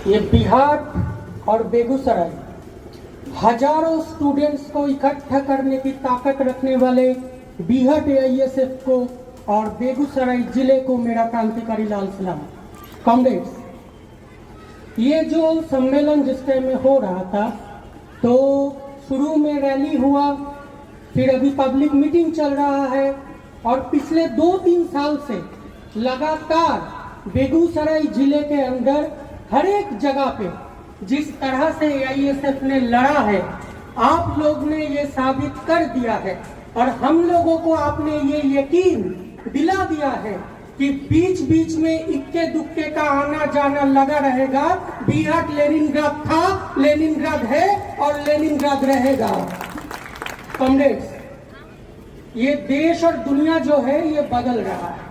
ये बिहार और बेगूसराय हजारों स्टूडेंट्स को इकट्ठा करने की ताकत रखने वाले बिहार AISF को और बेगूसराय जिले को मेरा क्रांतिकारी लाल सलाम। कॉमरेड्स, ये जो सम्मेलन जिस टाइम में हो रहा था तो शुरू में रैली हुआ, फिर अभी पब्लिक मीटिंग चल रहा है और पिछले 2-3 साल से लगातार बेगूसराय जिले के अंदर हर एक जगह पे जिस तरह से AISF ने लड़ा है, आप लोग ने ये साबित कर दिया है और हम लोगों को आपने ये यकीन दिला दिया है कि बीच बीच में इक्के दुक्के का आना जाना लगा रहेगा। बिहार लेनिनग्राद था, लेनिनग्राद है और लेनिनग्राद रहेगा। कॉमरेड्स, ये देश और दुनिया जो है ये बदल रहा है।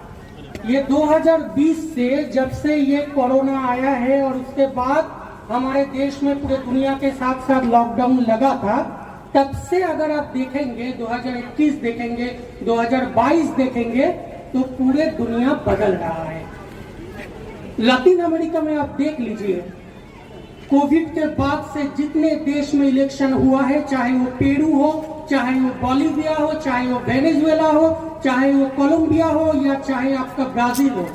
ये 2020 से जब से ये कोरोना आया है और उसके बाद हमारे देश में पूरे दुनिया के साथ साथ लॉकडाउन लगा था, तब से अगर आप देखेंगे 2021 देखेंगे, 2022 देखेंगे तो पूरे दुनिया बदल रहा है। लैटिन अमेरिका में आप देख लीजिए, कोविड के बाद से जितने देश में इलेक्शन हुआ है, चाहे वो पेरू हो, चाहे वो बोलिविया हो, चाहे वो वेनेजुएला हो, चाहे वो कोलंबिया हो या चाहे आपका ब्राजील हो,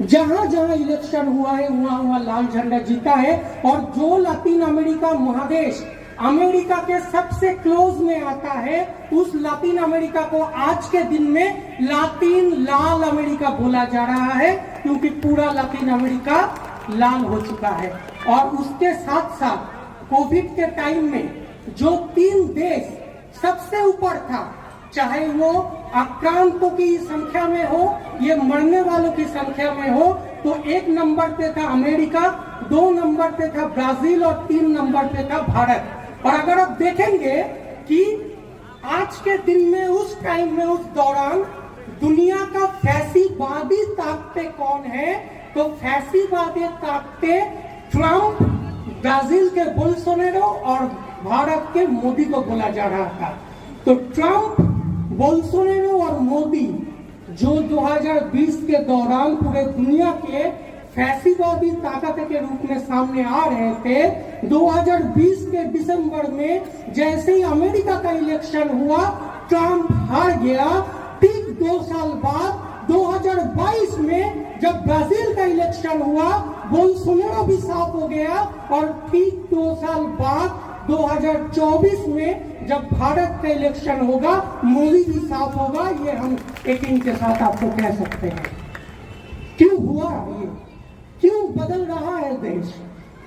जहां जहां इलेक्शन हुआ है वहां वहां लाल झंडा जीता है। और जो लैटिन अमेरिका महादेश अमेरिका के सबसे क्लोज में आता है, उस लैटिन अमेरिका को आज के दिन में लातिन लाल अमेरिका बोला जा रहा है, क्योंकि पूरा लैटिन अमेरिका लाल हो चुका है। और उसके साथ साथ कोविड के टाइम में जो 3 देश सबसे ऊपर था, चाहे वो आक्रांतों की संख्या में हो, ये मरने वालों की संख्या में हो, तो 1 नंबर पे था अमेरिका, 2 नंबर पे था ब्राजील और 3 नंबर पे था भारत। और अगर आप देखेंगे कि आज के दिन में, उस टाइम में, उस दौरान दुनिया का फैसीवादी ताकतें कौन है, तो फैसीवादी ताकतें ट्रंप, ब्राजील के बोल्सोनारो और भारत के मोदी को बोला जा रहा था। तो ट्रंप, बोल्सोनारो और मोदी जो 2020 के दौरान पूरे दुनिया के फैसीवादी ताकत के रूप में सामने आ रहे थे, 2020 के दिसंबर में जैसे ही अमेरिका का इलेक्शन हुआ, ट्रंप हार गया। ठीक 2 साल बाद 2022 में जब ब्राजील का इलेक्शन हुआ, बोल्सोनारो भी साफ हो गया। और ठीक 2 साल बाद 2024 में जब भारत का इलेक्शन होगा, मोदी भी साफ होगा। ये हम यकीन के साथ आपको कह सकते हैं। क्यों हुआ ये? क्यों बदल रहा है देश?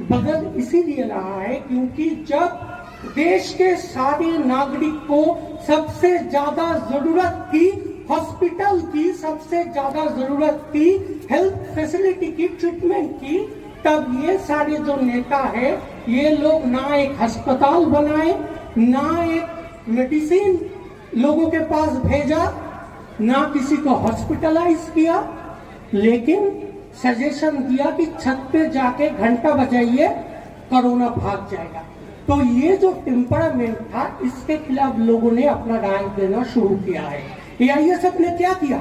बदल इसीलिए रहा है क्योंकि जब देश के सारे नागरिक को सबसे ज्यादा जरूरत थी हॉस्पिटल की, सबसे ज्यादा जरूरत थी हेल्थ फैसिलिटी की, ट्रीटमेंट की, तब ये सारे जो नेता है, ये लोग ना एक अस्पताल बनाए, ना एक मेडिसिन लोगों के पास भेजा, ना किसी को हॉस्पिटलाइज किया, लेकिन सजेशन दिया कि छत पे जाके घंटा बजाइए, कोरोना भाग जाएगा। तो ये जो टेम्परामेंट था, इसके खिलाफ लोगों ने अपना राय देना शुरू किया है। AISF ने क्या किया?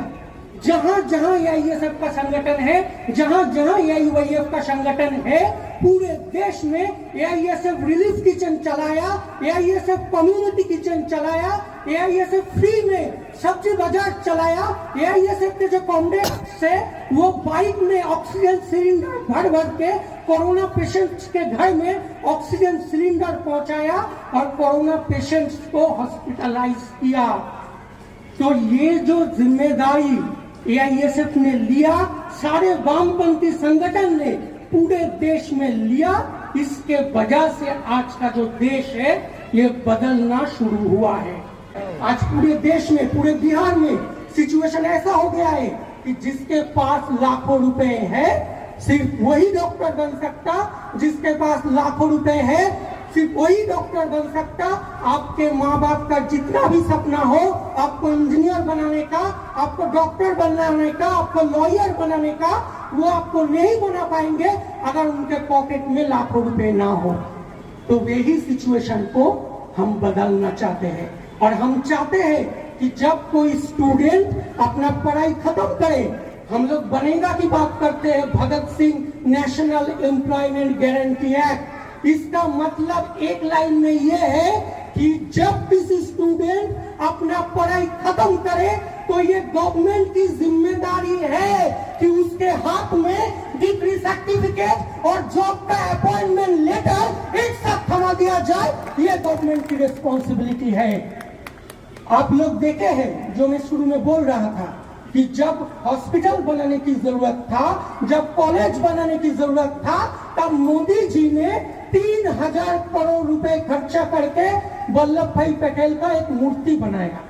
जहां जहां AISF का संगठन है, जहां जहां AIYF का संगठन है, पूरे देश में AISF रिलीफ किचन चलाया, AISF कम्युनिटी किचन चलाया, AISF फ्री में सब्जी बाजार चलाया। AISF के जो कॉमरेड्स है वो बाइक में ऑक्सीजन सिलेंडर भर भर के कोरोना पेशेंट्स के घर में ऑक्सीजन सिलेंडर पहुंचाया और कोरोना पेशेंट्स को हॉस्पिटलाइज किया। तो ये जो जिम्मेदारी AISF ने लिया, सारे वामपंथी संगठन ने पूरे देश में लिया, इसके वजह से आज का जो देश है ये बदलना शुरू हुआ है। आज पूरे देश में, पूरे बिहार में सिचुएशन ऐसा हो गया है कि जिसके पास लाखों रुपए है सिर्फ वही डॉक्टर बन सकता, जिसके पास लाखों रुपए है सिर्फ वही डॉक्टर बन सकता। आपके माँ बाप का जितना भी सपना हो, आपको इंजीनियर बनाने का, आपको डॉक्टर बनाने का, आपको लॉयर बनाने का, वो आपको नहीं बना पाएंगे अगर उनके पॉकेट में लाखों रुपए ना हो। तो वही सिचुएशन को हम बदलना चाहते हैं और हम चाहते हैं कि जब कोई स्टूडेंट अपना पढ़ाई खत्म करे, हम लोग बनेगा की बात करते हैं, Bhagat Singh, national employment guarantee act. इसका मतलब एक लाइन में यह है कि जब किसी स्टूडेंट अपना पढ़ाई खत्म करे तो ये गवर्नमेंट की जिम्मेदारी है कि उसके हाथ में डिग्री सर्टिफिकेट और जॉब का अपॉइंटमेंट लेटर एक साथ थमा दिया जाए। ये गवर्नमेंट की रिस्पॉन्सिबिलिटी है। आप लोग देखे हैं, जो मैं शुरू में बोल रहा था कि जब हॉस्पिटल बनाने की जरूरत था, जब कॉलेज बनाने की जरूरत था, तब मोदी जी ने 3000 करोड़ रुपए खर्चा करके वल्लभ भाई पटेल का एक मूर्ति बनाया।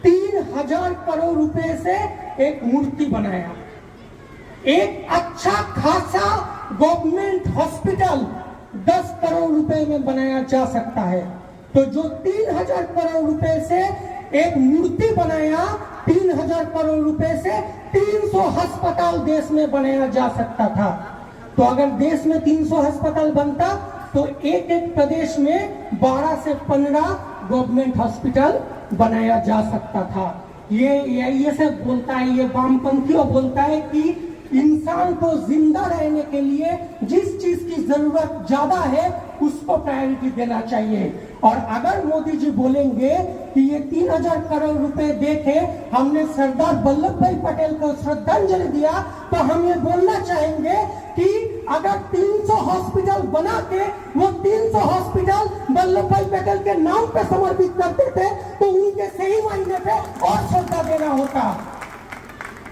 3000 करोड़ रुपए से एक मूर्ति बनाया। एक अच्छा खासा गवर्नमेंट हॉस्पिटल 10 करोड़ रुपए में बनाया जा सकता है। तो जो 3000 करोड़ रुपए से एक मूर्ति बनाया, 3000 करोड़ रुपए से 300 अस्पताल देश में बनाया जा सकता था। तो अगर देश में 300 अस्पताल बनता तो एक एक प्रदेश में 12 से 15 गवर्नमेंट हॉस्पिटल बनाया जा सकता था। ये सब बोलता है, ये वामपंथियों बोलता है कि इंसान को जिंदा रहने के लिए जिस चीज की जरूरत ज्यादा है उसको प्रायोरिटी देना चाहिए। और अगर मोदी जी बोलेंगे कि ये 3000 करोड़ रुपए देके हमने सरदार वल्लभ भाई पटेल को श्रद्धांजलि दिया, तो हम ये बोलना चाहेंगे कि अगर 300 हॉस्पिटल बना के वो 300 हॉस्पिटल वल्लभ भाई पटेल के नाम पे समर्पित करते थे तो उनके सही मायने पे और श्रद्धा देना होता।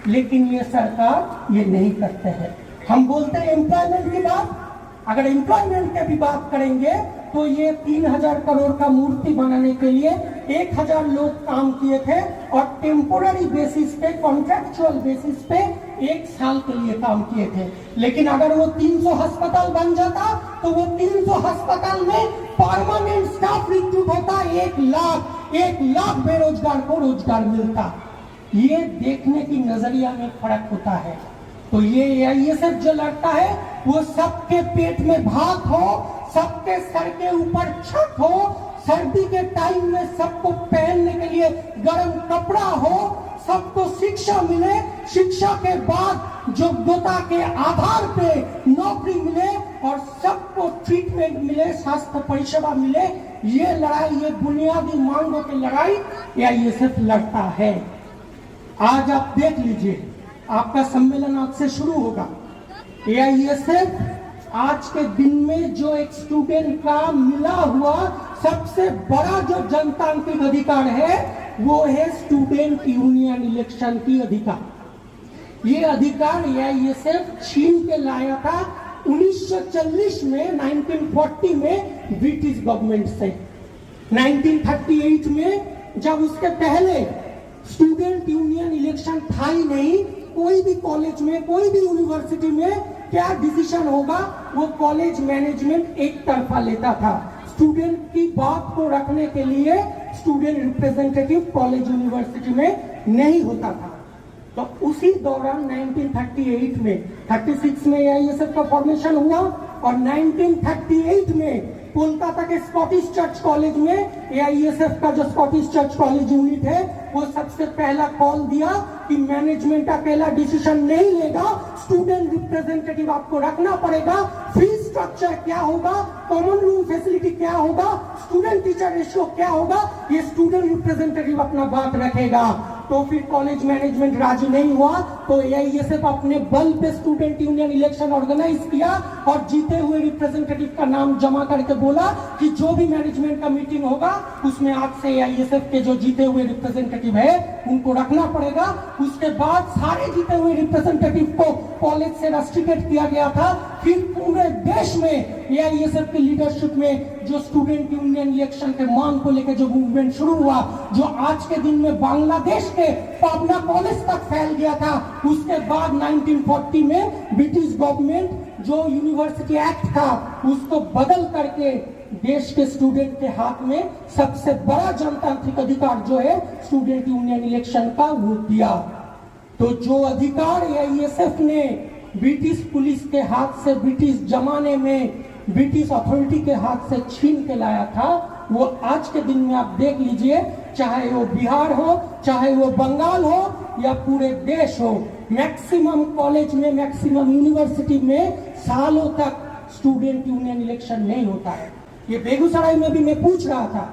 लेकिन ये सरकार ये नहीं करते हैं। हम बोलते हैं एम्प्लॉयमेंट की बात, अगर एम्प्लॉयमेंट की भी बात करेंगे तो ये 3000 करोड़ का मूर्ति बनाने के लिए 1000 लोग काम किए थे और टेम्पोररी बेसिस पे, कॉन्ट्रैक्चुअल बेसिस पे 1 साल के लिए काम किए थे। लेकिन अगर वो 300 अस्पताल बन जाता तो वो 300 अस्पताल में परमानेंट स्टाफ रिक्रूट होता, 1 लाख बेरोजगार को रोजगार मिलता। ये देखने की नजरिया में फर्क होता है। तो ये सब जो लड़ता है वो सबके पेट में भात हो, सबके सर के ऊपर छत हो, सर्दी के टाइम में सबको पहनने के लिए गर्म कपड़ा हो, सबको शिक्षा मिले, शिक्षा के बाद योग्यता के आधार पे नौकरी मिले और सबको ट्रीटमेंट मिले, स्वास्थ्य परिसेवा मिले। ये लड़ाई, ये बुनियादी मांगों की लड़ाई ये सिर्फ लड़ता है। आज आप देख लीजिए, आपका सम्मेलन आज से शुरू होगा। एआईएसएफ आज के दिन में जो एक स्टूडेंट का मिला हुआ सबसे बड़ा जो जनतांत्रिक अधिकार है वो है स्टूडेंट यूनियन इलेक्शन की अधिकार। ये अधिकार एआईएसएफ छीन के लाया था 1940 में, 1940 में ब्रिटिश गवर्नमेंट से। 1938 में जब उसके पहले स्टूडेंट यूनियन इलेक्शन था ही नहीं, कोई भी कॉलेज में, कोई भी यूनिवर्सिटी में क्या डिसीजन होगा वो कॉलेज मैनेजमेंट एक तरफा लेता था। स्टूडेंट की बात को रखने के लिए स्टूडेंट रिप्रेजेंटेटिव कॉलेज यूनिवर्सिटी में नहीं होता था। तो उसी दौरान 1938 में, 36 में एआईएसएफ का फॉर्मेशन हुआ और 1938 में कोलकाता के स्कॉटिश चर्च कॉलेज में एआईएसएफ का जो स्कॉटिश चर्च कॉलेज यूनिट है वो सबसे पहला कॉल दिया कि मैनेजमेंट अकेला डिसीजन नहीं लेगा, स्टूडेंट रिप्रेजेंटेटिव आपको रखना पड़ेगा। फी स्ट्रक्चर क्या होगा, कॉमन रूम फैसिलिटी क्या होगा, स्टूडेंट टीचर रेशियो क्या होगा, ये स्टूडेंट रिप्रेजेंटेटिव अपना बात रखेगा। तो फिर कॉलेज मैनेजमेंट राजी नहीं हुआ तो एआईएसएफ अपने बल पे स्टूडेंट यूनियन इलेक्शन ऑर्गेनाइज किया और जीते हुए रिप्रेजेंटेटिव का नाम जमा करके बोला कि जो भी मैनेजमेंट का मीटिंग होगा उसमें आज से एआईएसएफ के जो जीते हुए रिप्रेजेंटेटिव है उनको रखना पड़ेगा। उसके बाद सारे जीते हुए रिप्रेजेंटेटिव को कॉलेज से रस्टिकेट किया गया था। फिर पूरे देश में एआईएसएफ की लीडरशिप में जो स्टूडेंट यूनियन इलेक्शन के मांग को लेकर जो मूवमेंट शुरू हुआ, जो आज के दिन में बांग्लादेश के पाबना कॉलेज तक फैल गया था। उसके बाद 1940 में ब्रिटिश गवर्नमेंट जो यूनिवर्सिटी एक्ट था उसको बदल करके देश के स्टूडेंट के हाथ में सबसे बड़ा जनतांत्रिक अधिकार जो है स्टूडेंट यूनियन इलेक्शन का वो दिया। तो जो अधिकार एआईएसएफ ने ब्रिटिश पुलिस के हाथ से, ब्रिटिश जमाने में ब्रिटिश अथॉरिटी के हाथ से छीन के लाया था, वो आज के दिन में आप देख लीजिए, चाहे वो बिहार हो, चाहे वो बंगाल हो या पूरे देश हो, मैक्सिमम कॉलेज में, मैक्सिमम यूनिवर्सिटी में सालों तक स्टूडेंट यूनियन इलेक्शन नहीं होता है। ये बेगूसराय में भी मैं पूछ रहा था,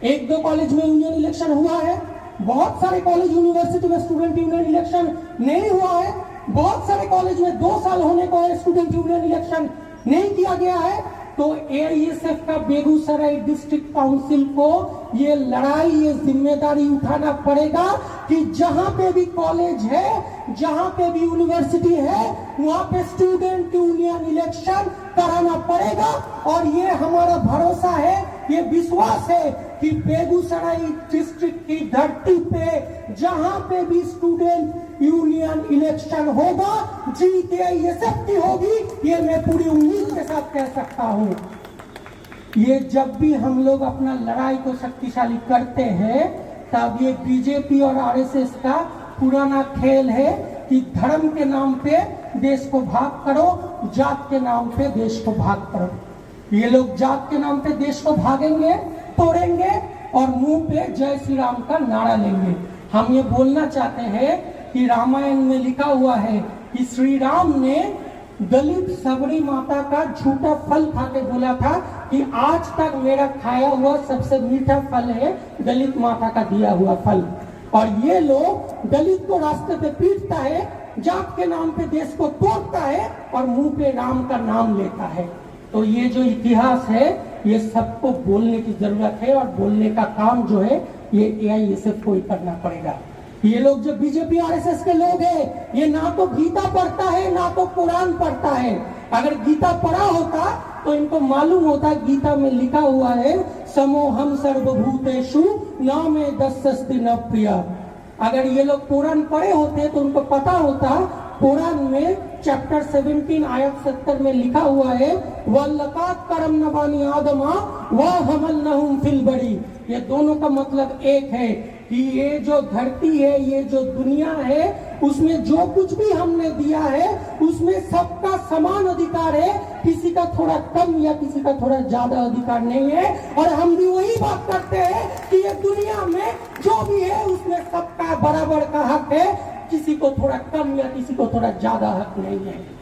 एक दो कॉलेज में यूनियन इलेक्शन हुआ है, बहुत सारे कॉलेज यूनिवर्सिटी में स्टूडेंट यूनियन इलेक्शन नहीं हुआ है, बहुत सारे कॉलेज में 2 साल होने को है स्टूडेंट यूनियन इलेक्शन नहीं किया गया है। तो एआईएसएफ का बेगूसराय डिस्ट्रिक्ट काउंसिल को ये लड़ाई, ये जिम्मेदारी उठाना पड़ेगा कि जहां पे भी कॉलेज है, जहां पे भी यूनिवर्सिटी है, वहां पे स्टूडेंट यूनियन इलेक्शन कराना पड़ेगा। और ये हमारा भरोसा है, ये विश्वास है कि बेगूसराय डिस्ट्रिक्ट की धरती पे जहां पे भी स्टूडेंट यूनियन इलेक्शन होगा, जीत एआईएसएफ की होगी, ये मैं पूरी उम्मीद के साथ कह सकता हूं। ये जब भी हम लोग अपना लड़ाई को शक्तिशाली करते हैं, तब ये बीजेपी और आरएसएस का पुराना खेल है कि धर्म के नाम पे देश को भाग करो, जात के नाम पे देश को भाग करो। ये लोग जात के नाम पे देश को भागेंगे, तोड़ेंगे और मुंह पे जय श्री राम का नारा लेंगे। हम ये बोलना चाहते हैं कि रामायण में लिखा हुआ है कि श्री राम ने दलित सबरी माता का झूठा फल खा के बोला था कि आज तक मेरा खाया हुआ सबसे मीठा फल है दलित माता का दिया हुआ फल। और ये लोग दलित को रास्ते पे पीटता है, जात के नाम पे देश को तोड़ता है और मुंह पे राम का नाम लेता है। तो ये जो इतिहास है, ये सबको बोलने की जरूरत है और बोलने का काम जो है ये एआईएसएफ को ही करना पड़ेगा। ये लोग जो बीजेपी आरएसएस के लोग हैं, ये ना तो गीता पढ़ता है ना तो कुरान पढ़ता है। अगर गीता पढ़ा होता तो इनको मालूम होता, गीता में लिखा हुआ है समोहम सर्वभूतेषु न मे दस्यस्ति न प्रिया। अगर ये लोग कुरान पढ़े होते तो उनको पता होता, कुरान में चैप्टर 17 आयत 70 में लिखा हुआ है वल्लकात करम नबानी आदमा व हमलनहुम फिल बड़ी। ये दोनों का मतलब एक है कि ये जो धरती है, ये जो दुनिया है, उसमें जो कुछ भी हमने दिया है उसमें सबका समान अधिकार है, किसी का थोड़ा कम या किसी का थोड़ा ज्यादा अधिकार नहीं है। और हम भी वही बात करते हैं कि ये दुनिया में जो भी है उसमें सबका बराबर का हक है, किसी को थोड़ा कम या किसी को थोड़ा ज्यादा हक नहीं है।